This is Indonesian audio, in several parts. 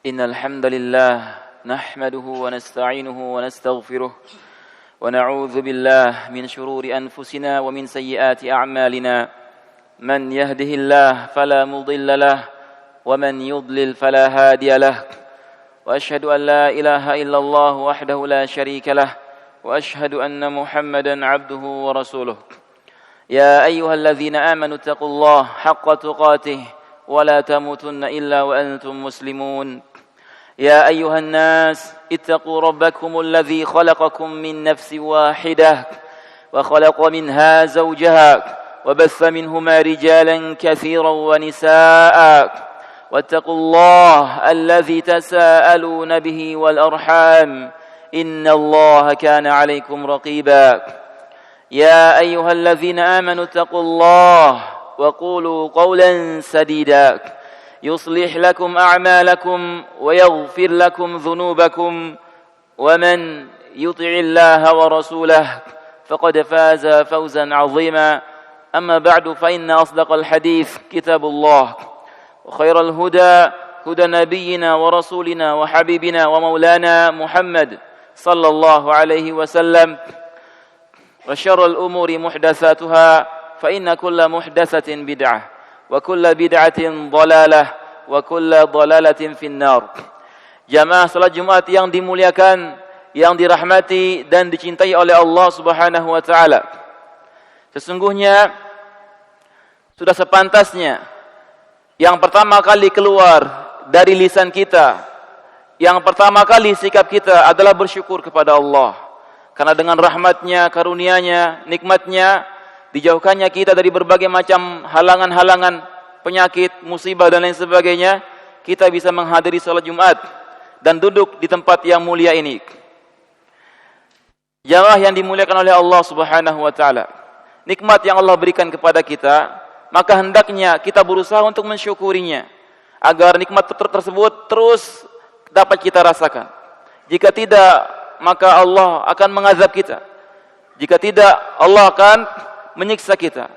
إن الحمد لله نحمده ونستعينه ونستغفره ونعوذ بالله من شرور أنفسنا ومن سيئات أعمالنا من يهده الله فلا مضل له ومن يضلل فلا هادي له وأشهد أن لا إله إلا الله وحده لا شريك له وأشهد أن محمدا عبده ورسوله يا أيها الذين آمنوا اتقوا الله حق تقاته ولا تموتن إلا وأنتم مسلمون يا أيها الناس اتقوا ربكم الذي خلقكم من نفس واحدة وخلق منها زوجها وبث منهما رجالا كثيرا ونساء واتقوا الله الذي تساءلون به والأرحام إن الله كان عليكم رقيبا يا أيها الذين آمنوا اتقوا الله وقولوا قولا سديدا يصلح لكم أعمالكم ويغفر لكم ذنوبكم ومن يطع الله ورسوله فقد فاز فوزا عظيما أما بعد فإن أصدق الحديث كتاب الله وخير الهدى هدى نبينا ورسولنا وحبيبنا ومولانا محمد صلى الله عليه وسلم وشر الأمور محدثاتها فإن كل محدثة بدعة وكل بدعة ضلالة وكل ضلالة في النار. Jamaah salat Jumat yang dimuliakan, yang dirahmati dan dicintai oleh Allah Subhanahu wa taala. Sesungguhnya sudah sepantasnya yang pertama kali keluar dari lisan kita, yang pertama kali sikap kita adalah bersyukur kepada Allah. Karena dengan rahmatnya, karunia-Nya, nikmatnya, dijauhkannya kita dari berbagai macam halangan-halangan, penyakit, musibah dan lain sebagainya, kita bisa menghadiri salat Jumat dan duduk di tempat yang mulia ini. Jamaah yang dimuliakan oleh Allah Subhanahu wa taala. Nikmat yang Allah berikan kepada kita, maka hendaknya kita berusaha untuk mensyukurinya agar nikmat tersebut terus dapat kita rasakan. Jika tidak, maka Allah akan mengazab kita. Jika tidak, Allah akan menyiksa kita.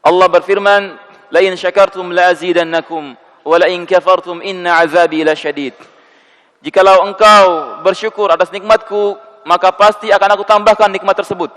Allah berfirman, "La in syakartum la azidannakum wa la in kafartum inna azabi lasyadid." Jikalau engkau bersyukur atas nikmatku, maka pasti akan aku tambahkan nikmat tersebut.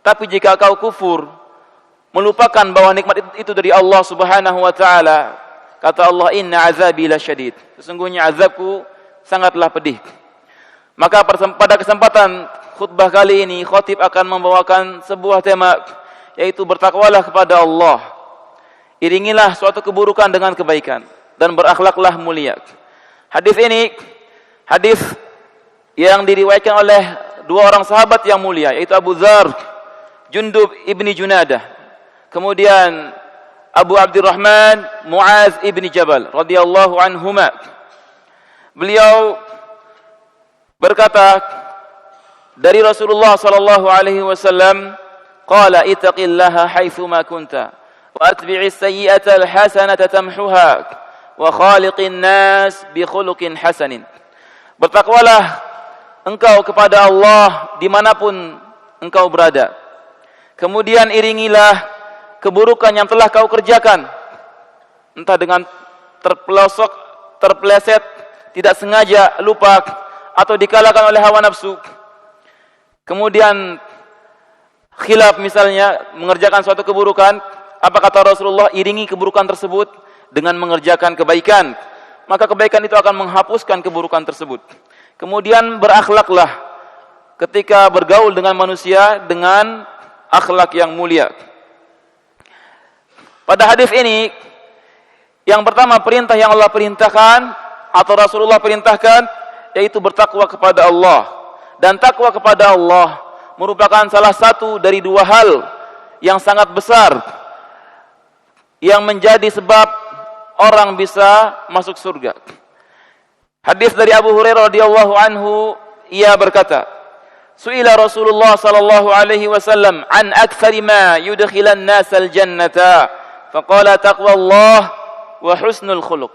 Tapi jika kau kufur, melupakan bahwa nikmat itu dari Allah Subhanahu wa taala, kata Allah, "Inna azabi lasyadid." Sesungguhnya azabku sangatlah pedih. Maka pada kesempatan khutbah kali ini, khatib akan membawakan sebuah tema, yaitu bertakwalah kepada Allah. Iringilah suatu keburukan dengan kebaikan dan berakhlaklah mulia. Hadis ini hadis yang diriwayatkan oleh dua orang sahabat yang mulia, yaitu Abu Dzar, Jundub ibni Junadah, kemudian Abu Abdurrahman Muaz ibni Jabal radhiyallahu anhuma. Beliau berkata dari Rasulullah sallallahu alaihi wasallam, qala ittaqillaha haitsu ma kunta wa atbi'is sayyi'ata alhasanata tamhuha wa khaliqin nas bi khuluqin hasanin. Bertakwalah engkau kepada Allah dimanapun engkau berada. Kemudian iringilah keburukan yang telah kau kerjakan, entah dengan terpelosok, terpeleset, tidak sengaja, lupa, atau dikalahkan oleh hawa nafsu. Kemudian khilaf misalnya, mengerjakan suatu keburukan, apa kata Rasulullah? Iringi keburukan tersebut dengan mengerjakan kebaikan, maka kebaikan itu akan menghapuskan keburukan tersebut. Kemudian berakhlaklah ketika bergaul dengan manusia dengan akhlak yang mulia. Pada hadis ini, yang pertama perintah yang Allah perintahkan atau Rasulullah perintahkan, yaitu bertakwa kepada Allah. Dan takwa kepada Allah merupakan salah satu dari dua hal yang sangat besar yang menjadi sebab orang bisa masuk surga. Hadis dari Abu Hurairah radhiyallahu anhu, ia berkata, "Su'ila Rasulullah sallallahu alaihi wasallam an aktsari ma yudkhilan nasal jannata, faqala taqwallah wa husnul khuluq."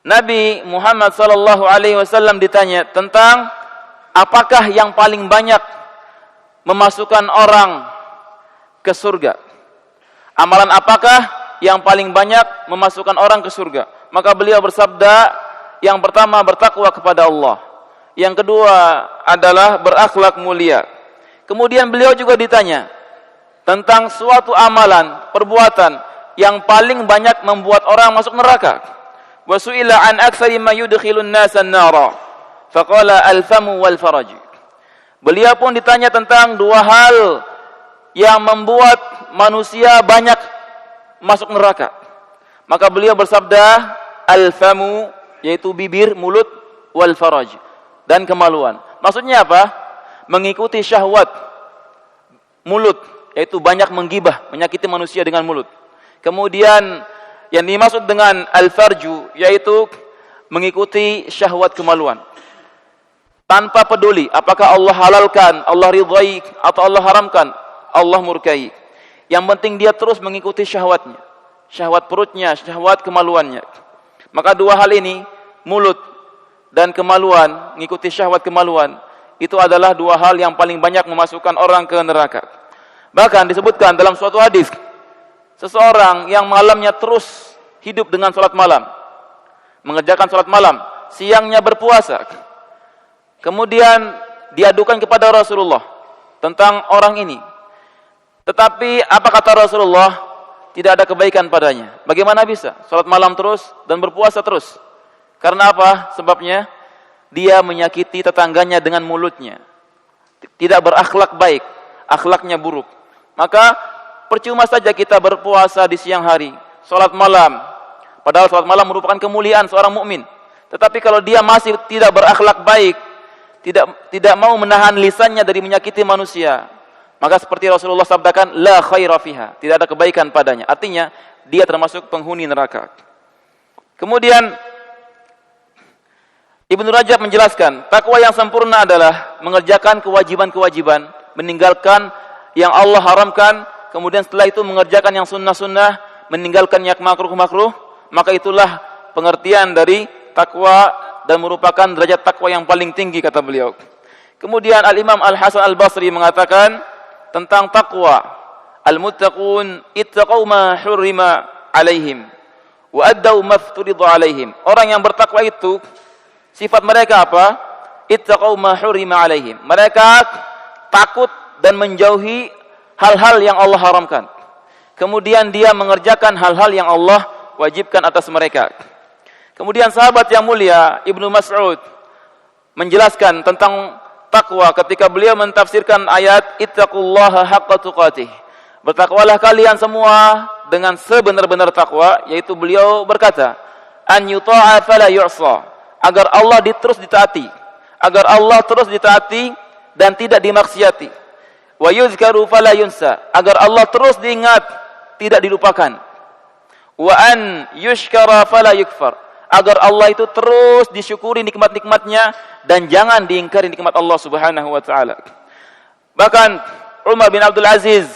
Nabi Muhammad sallallahu alaihi wasallam ditanya tentang apakah yang paling banyak memasukkan orang ke surga. Amalan apakah yang paling banyak memasukkan orang ke surga? Maka beliau bersabda, yang pertama bertakwa kepada Allah. Yang kedua adalah berakhlak mulia. Kemudian beliau juga ditanya tentang suatu amalan, perbuatan yang paling banyak membuat orang masuk neraka. Wa su'ila an aktsari ma yudkhilun nasa an-nara. Faqala al-famu wal faraj. Beliau pun ditanya tentang dua hal yang membuat manusia banyak masuk neraka. Maka beliau bersabda, al-famu, yaitu bibir, mulut, wal faraj, dan kemaluan. Maksudnya apa? Mengikuti syahwat mulut, yaitu banyak menggibah, menyakiti manusia dengan mulut. Kemudian yang dimaksud dengan al-farju, yaitu mengikuti syahwat kemaluan. Tanpa peduli apakah Allah halalkan, Allah ridhai, atau Allah haramkan, Allah murkai. Yang penting dia terus mengikuti syahwatnya. Syahwat perutnya, syahwat kemaluannya. Maka dua hal ini, mulut dan kemaluan, mengikuti syahwat kemaluan, itu adalah dua hal yang paling banyak memasukkan orang ke neraka. Bahkan disebutkan dalam suatu hadis, seseorang yang malamnya terus hidup dengan salat malam, mengerjakan salat malam, siangnya berpuasa, kemudian diadukan kepada Rasulullah tentang orang ini. Tetapi apa kata Rasulullah? Tidak ada kebaikan padanya. Bagaimana bisa salat malam terus dan berpuasa terus? Karena apa? Sebabnya dia menyakiti tetangganya dengan mulutnya. Tidak berakhlak baik, akhlaknya buruk. Maka percuma saja kita berpuasa di siang hari, salat malam. Padahal salat malam merupakan kemuliaan seorang mukmin. Tetapi kalau dia masih tidak berakhlak baik, tidak mau menahan lisannya dari menyakiti manusia, maka seperti Rasulullah sabdakan, la khaira fiha, tidak ada kebaikan padanya. Artinya dia termasuk penghuni neraka. Kemudian Ibnu Rajab menjelaskan, takwa yang sempurna adalah mengerjakan kewajiban-kewajiban, meninggalkan yang Allah haramkan, kemudian setelah itu mengerjakan yang sunnah-sunnah, meninggalkan yang makruh-makruh. Maka itulah pengertian dari takwa dan merupakan derajat takwa yang paling tinggi, kata beliau. Kemudian Al-Imam Al-Hasan Al-Basri mengatakan tentang takwa, al-muttaqun ittaqau ma hurrima alaihim wa addau ma fturiḍa alaihim. Orang yang bertakwa itu sifat mereka apa? Ittaqau ma hurrima alaihim. Mereka takut dan menjauhi hal-hal yang Allah haramkan. Kemudian dia mengerjakan hal-hal yang Allah wajibkan atas mereka. Kemudian sahabat yang mulia Ibnu Mas'ud menjelaskan tentang takwa ketika beliau mentafsirkan ayat ittaqullaha haqqa tuqatih. Bertakwalah kalian semua dengan sebenar-benar takwa, yaitu beliau berkata, an yuta'a fala yu'sa, agar Allah terus ditaati, agar Allah terus ditaati dan tidak dimaksiati. Wa yuzkaru fala yunsa, agar Allah terus diingat, tidak dilupakan. Wa an yushkara fala yukfar, agar Allah itu terus disyukuri nikmat-nikmatnya dan jangan diingkari nikmat Allah Subhanahu wa taala. Bahkan Umar bin Abdul Aziz,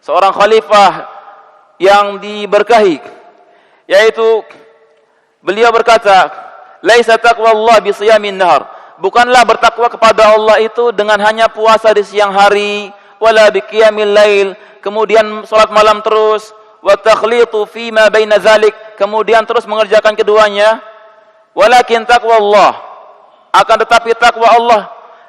seorang khalifah yang diberkahi, yaitu beliau berkata, laisa taqwallah bi siyamin nahar, bukanlah bertakwa kepada Allah itu dengan hanya puasa di siang hari, wala bi qiyamil lail, kemudian salat malam terus, wa takhlitu fi ma baina zalik, kemudian terus mengerjakan keduanya. Walakin taqwallah, akan tetapi takwa Allah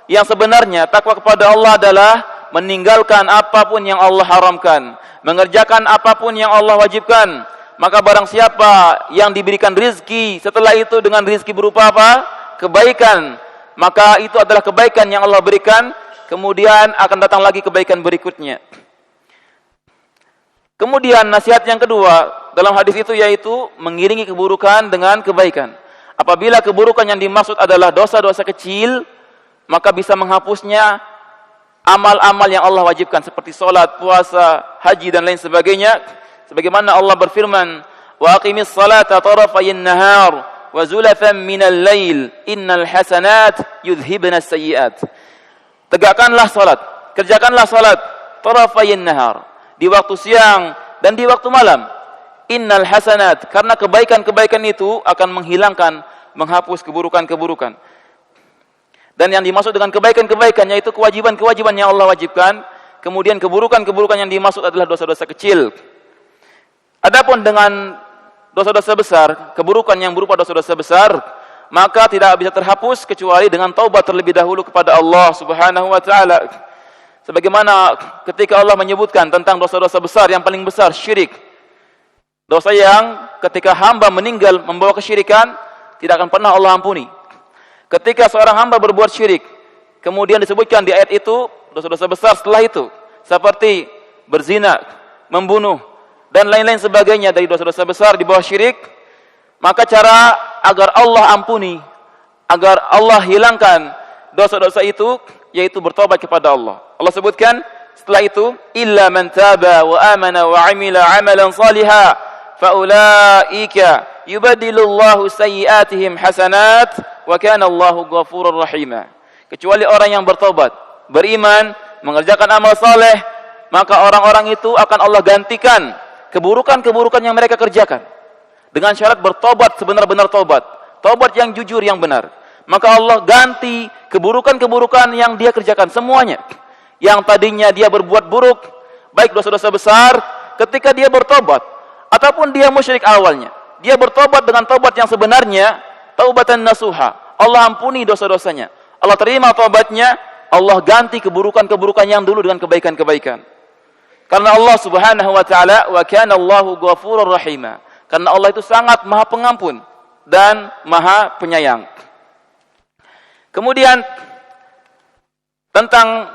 yang sebenarnya, takwa kepada Allah adalah meninggalkan apapun yang Allah haramkan, mengerjakan apapun yang Allah wajibkan. Maka barang siapa yang diberikan rizki setelah itu dengan rizki berupa apa? Kebaikan, maka itu adalah kebaikan yang Allah berikan, kemudian akan datang lagi kebaikan berikutnya. Kemudian nasihat yang kedua dalam hadis itu yaitu mengiringi keburukan dengan kebaikan. Apabila keburukan yang dimaksud adalah dosa-dosa kecil, maka bisa menghapusnya amal-amal yang Allah wajibkan seperti salat, puasa, haji dan lain sebagainya. Sebagaimana Allah berfirman, wa aqimis salata tarafayn nahar wa zulafan minal lail innal hasanat yudhibnas sayyi'at. Tegakkanlah salat, kerjakanlah salat tarafayn nahar, di waktu siang dan di waktu malam. Innal hasanat, karena kebaikan-kebaikan itu akan menghilangkan, menghapus keburukan-keburukan. Dan yang dimaksud dengan kebaikan-kebaikan yaitu kewajiban-kewajiban yang Allah wajibkan. Kemudian keburukan-keburukan yang dimaksud adalah dosa-dosa kecil. Adapun dengan dosa-dosa besar, keburukan yang berupa dosa-dosa besar, maka tidak bisa terhapus kecuali dengan taubat terlebih dahulu kepada Allah Subhanahu wa taala. Sebagaimana ketika Allah menyebutkan tentang dosa-dosa besar yang paling besar, syirik. Dosa yang ketika hamba meninggal membawa kesyirikan, tidak akan pernah Allah ampuni. Ketika seorang hamba berbuat syirik, kemudian disebutkan di ayat itu dosa-dosa besar setelah itu, seperti berzina, membunuh, dan lain-lain sebagainya dari dosa-dosa besar di bawah syirik, maka cara agar Allah ampuni, agar Allah hilangkan dosa-dosa itu, yaitu bertobat kepada Allah. Allah sebutkan setelah itu, illa man taba wa amana wa amila amalan saliha faulaika yubadilullahu sayyiatihim hasanat wa kana Allahu ghafurur rahima. Kecuali orang yang bertobat, beriman, mengerjakan amal saleh, maka orang-orang itu akan Allah gantikan keburukan-keburukan yang mereka kerjakan dengan syarat bertobat sebenar-benar tobat, tobat yang jujur, yang benar. Maka Allah ganti keburukan-keburukan yang dia kerjakan semuanya. Yang tadinya dia berbuat buruk, baik dosa-dosa besar, ketika dia bertobat, ataupun dia musyrik awalnya, dia bertobat dengan tobat yang sebenarnya, taubatan nasuha. Allah ampuni dosa-dosanya, Allah terima tobatnya, Allah ganti keburukan-keburukan yang dulu dengan kebaikan-kebaikan. Karena Allah Subhanahu wa taala, wa kana Allahu ghafurur rahima. Karena Allah itu sangat Maha Pengampun dan Maha Penyayang. Kemudian tentang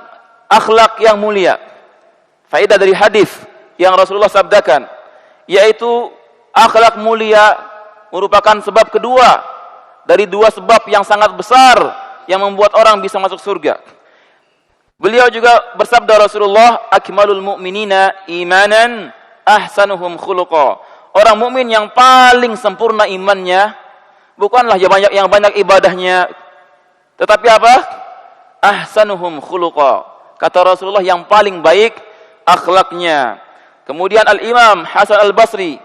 akhlak yang mulia, faedah dari hadis yang Rasulullah sabdakan, yaitu akhlak mulia merupakan sebab kedua dari dua sebab yang sangat besar yang membuat orang bisa masuk surga. Beliau juga bersabda Rasulullah, akmalul mu'minina imanan ahsanuhum khuluqa. Orang mukmin yang paling sempurna imannya bukanlah yang banyak ibadahnya, tetapi apa? Ahsanuhum khuluqa. Kata Rasulullah, yang paling baik akhlaknya. Kemudian Al-Imam Hasan Al-Basri,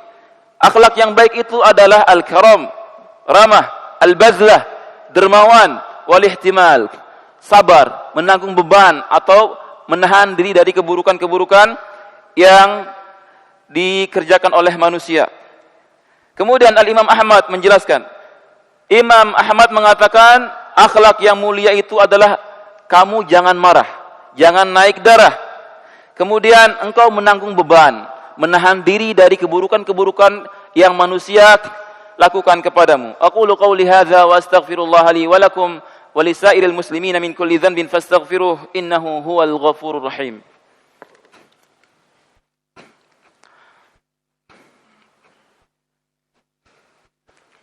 akhlak yang baik itu adalah al-karam, ramah, al-bazlah, dermawan, wal ihtimal, sabar, menanggung beban atau menahan diri dari keburukan-keburukan yang dikerjakan oleh manusia. Kemudian Al-Imam Ahmad menjelaskan, Imam Ahmad mengatakan akhlak yang mulia itu adalah kamu jangan marah, jangan naik darah. Kemudian engkau menanggung beban, menahan diri dari keburukan-keburukan yang manusia lakukan kepadamu. Aqulu qauli hadza wa astaghfirullah li wa lakum wa lisairil muslimina min kulli dhanbin fastaghfiruh innahu huwal ghafurur rahim.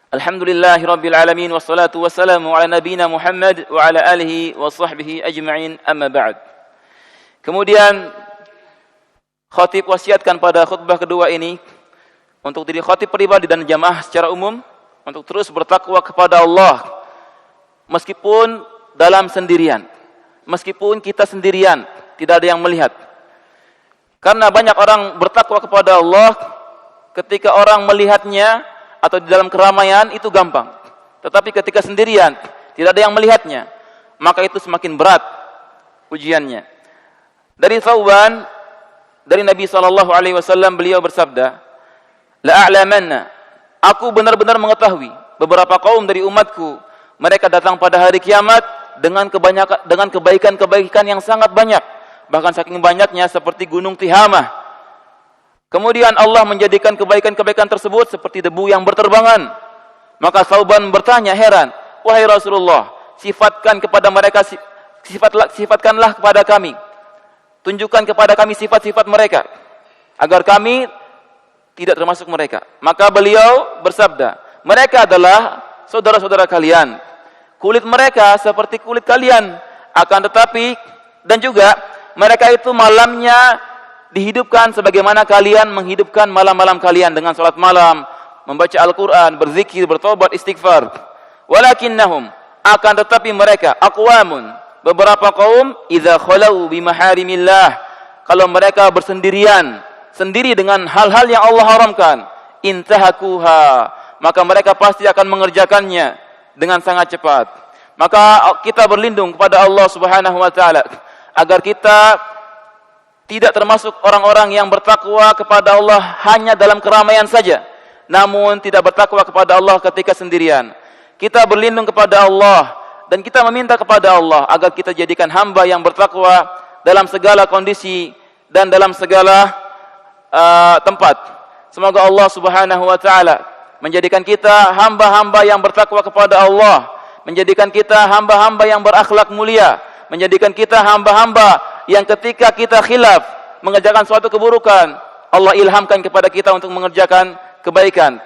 Alhamdulillahi Rabbil Alamin, wassalatu wassalamu ala nabina Muhammad wa ala alihi wa sahbihi ajma'in, amma ba'd. Kemudian khatib wasiatkan pada khutbah kedua ini untuk diri khatib pribadi dan jamaah secara umum untuk terus bertakwa kepada Allah meskipun dalam sendirian, meskipun kita sendirian, tidak ada yang melihat. Karena banyak orang bertakwa kepada Allah ketika orang melihatnya atau di dalam keramaian itu gampang. Tetapi ketika sendirian, tidak ada yang melihatnya, maka itu semakin berat ujiannya. Dari Thauban, dari Nabi SAW, beliau bersabda, la'a'lamanna, aku benar-benar mengetahui beberapa kaum dari umatku, mereka datang pada hari kiamat dengan kebaikan-kebaikan yang sangat banyak, bahkan saking banyaknya seperti gunung Tihamah. Kemudian Allah menjadikan kebaikan-kebaikan tersebut seperti debu yang berterbangan. Maka Thauban bertanya heran, wahai Rasulullah, sifatkan kepada mereka, sifatkanlah kepada kami, tunjukkan kepada kami sifat-sifat mereka, agar kami tidak termasuk mereka. Maka beliau bersabda, mereka adalah saudara-saudara kalian, kulit mereka seperti kulit kalian, akan tetapi dan juga mereka itu malamnya dihidupkan sebagaimana kalian menghidupkan malam-malam kalian dengan salat malam, membaca Al-Quran, berzikir, bertobat, istighfar. Walakinnahum, akan tetapi mereka, aqwamun, beberapa kaum, idza khalau bimaharimillah, kalau mereka bersendirian, sendiri dengan hal-hal yang Allah haramkan, intahakuha, maka mereka pasti akan mengerjakannya dengan sangat cepat. Maka kita berlindung kepada Allah Subhanahu wa taala agar kita tidak termasuk orang-orang yang bertakwa kepada Allah hanya dalam keramaian saja, namun tidak bertakwa kepada Allah ketika sendirian. kita berlindung kepada Allah dan kita meminta kepada Allah agar kita jadikan hamba yang bertakwa dalam segala kondisi dan dalam segala tempat. Semoga Allah Subhanahu wa taala menjadikan kita hamba-hamba yang bertakwa kepada Allah, menjadikan kita hamba-hamba yang berakhlak mulia, menjadikan kita hamba-hamba yang ketika kita khilaf mengerjakan suatu keburukan, Allah ilhamkan kepada kita untuk mengerjakan kebaikan.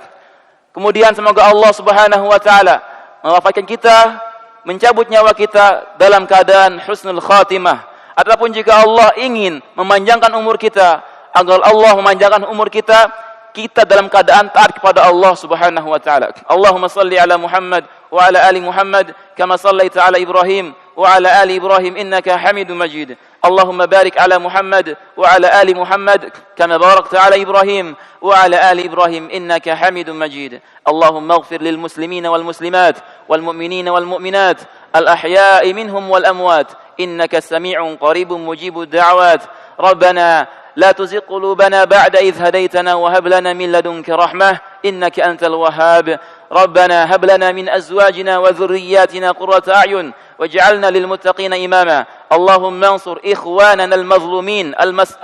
Kemudian semoga Allah Subhanahu wa taala mewafatkan kita, mencabut nyawa kita dalam keadaan husnul khatimah. Ataupun jika Allah ingin memanjangkan umur kita, agar Allah memanjangkan umur kita, kita dalam keadaan taat kepada Allah Subhanahu wa taala. Allahumma salli ala Muhammad wa ala ali Muhammad kama sallaita ala Ibrahim wa ala ali Ibrahim innaka Hamidum Majid. Allahumma barik ala Muhammad wa ala ali Muhammad kama barakta ala Ibrahim wa ala ali Ibrahim innaka Hamidum Majid. Allahumma ighfir lil muslimina wal muslimat wal mu'minina wal mu'minat al ahya'i minhum wal amwat innaka sami'un qaribun mujibud da'awat. Rabbana لا تزغ قلوبنا بعد إذ هديتنا وهب لنا من لدنك رحمة إنك أنت الوهاب. ربنا هب لنا من أزواجنا وذرياتنا قرة أعين واجعلنا للمتقين إماما. اللهم انصر إخواننا المظلومين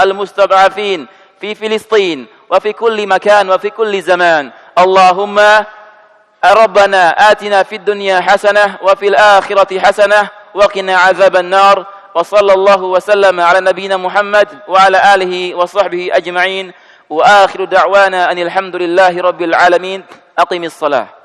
المستضعفين في فلسطين وفي كل مكان وفي كل زمان. اللهم ربنا آتنا في الدنيا حسنة وفي الآخرة حسنة وقنا عذاب النار. وصلى الله وسلم على نبينا محمد وعلى آله وصحبه أجمعين وآخر دعوانا أن الحمد لله رب العالمين. أقم الصلاة.